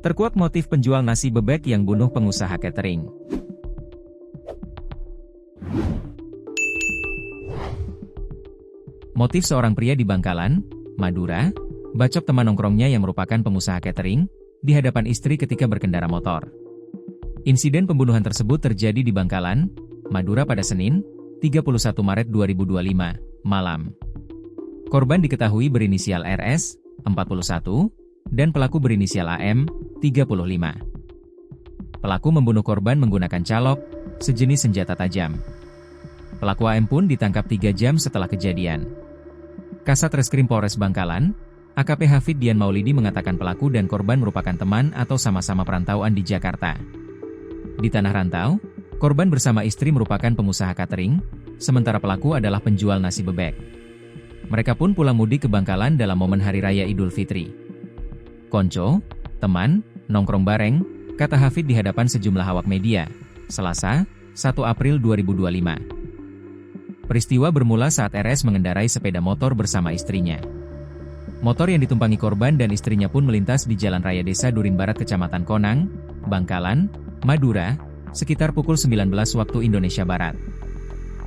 Terkuak motif penjual nasi bebek yang bunuh pengusaha catering. Motif seorang pria di Bangkalan, Madura, bacok teman nongkrongnya yang merupakan pengusaha catering, di hadapan istri ketika berkendara motor. Insiden pembunuhan tersebut terjadi di Bangkalan, Madura pada Senin, 31 Maret 2025, malam. Korban diketahui berinisial RS, 41, dan pelaku berinisial AM, 35. Pelaku membunuh korban menggunakan calok, sejenis senjata tajam. Pelaku AM pun ditangkap 3 jam setelah kejadian. Kasat Reskrim Polres Bangkalan, AKP Hafid Dian Maulidi mengatakan pelaku dan korban merupakan teman atau sama-sama perantauan di Jakarta. Di tanah rantau, korban bersama istri merupakan pengusaha catering, sementara pelaku adalah penjual nasi bebek. Mereka pun pulang mudik ke Bangkalan dalam momen Hari Raya Idul Fitri. Konco, teman, nongkrong bareng, kata Hafid di hadapan sejumlah awak media, Selasa, 1 April 2025. Peristiwa bermula saat RS mengendarai sepeda motor bersama istrinya. Motor yang ditumpangi korban dan istrinya pun melintas di Jalan Raya Desa Durin Barat Kecamatan Konang, Bangkalan, Madura, sekitar pukul 19 waktu Indonesia Barat.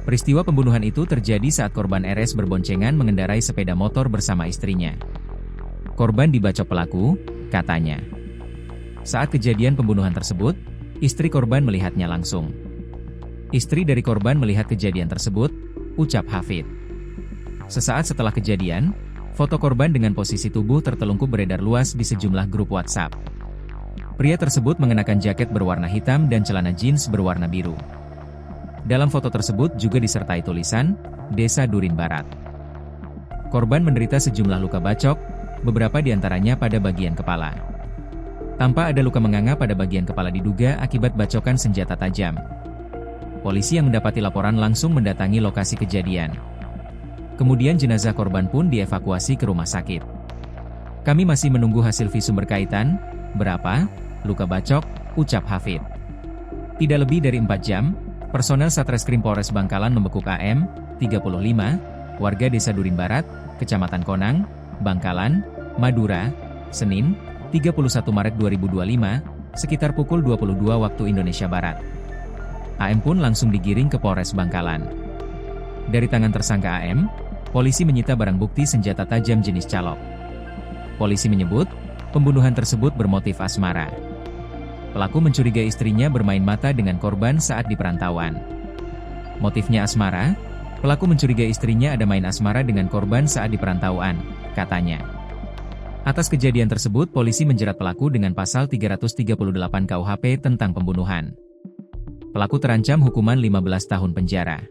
Peristiwa pembunuhan itu terjadi saat korban RS berboncengan mengendarai sepeda motor bersama istrinya. Korban dibacok pelaku, katanya. Saat kejadian pembunuhan tersebut, istri korban melihatnya langsung. Istri dari korban melihat kejadian tersebut, ucap Hafid. Sesaat setelah kejadian, foto korban dengan posisi tubuh tertelungkup beredar luas di sejumlah grup WhatsApp. Pria tersebut mengenakan jaket berwarna hitam dan celana jeans berwarna biru. Dalam foto tersebut juga disertai tulisan, Desa Durin Barat. Korban menderita sejumlah luka bacok, beberapa diantaranya pada bagian kepala. Tampak ada luka menganga pada bagian kepala diduga akibat bacokan senjata tajam. Polisi yang mendapati laporan langsung mendatangi lokasi kejadian. Kemudian jenazah korban pun dievakuasi ke rumah sakit. Kami masih menunggu hasil visum berkaitan, berapa luka bacok, ucap Hafid. Tidak lebih dari 4 jam, personel Satreskrim Polres Bangkalan membekuk AM, 35, warga Desa Durin Barat, Kecamatan Konang, Bangkalan, Madura, Senin, 31 Maret 2025, sekitar pukul 22 waktu Indonesia Barat. AM pun langsung digiring ke Polres Bangkalan. Dari tangan tersangka AM, polisi menyita barang bukti senjata tajam jenis calok. Polisi menyebut, pembunuhan tersebut bermotif asmara. Pelaku mencurigai istrinya bermain mata dengan korban saat di perantauan. Motifnya asmara, pelaku mencurigai istrinya ada main asmara dengan korban saat di perantauan, katanya. Atas kejadian tersebut polisi menjerat pelaku dengan pasal 338 KUHP tentang pembunuhan. Pelaku terancam hukuman 15 tahun penjara.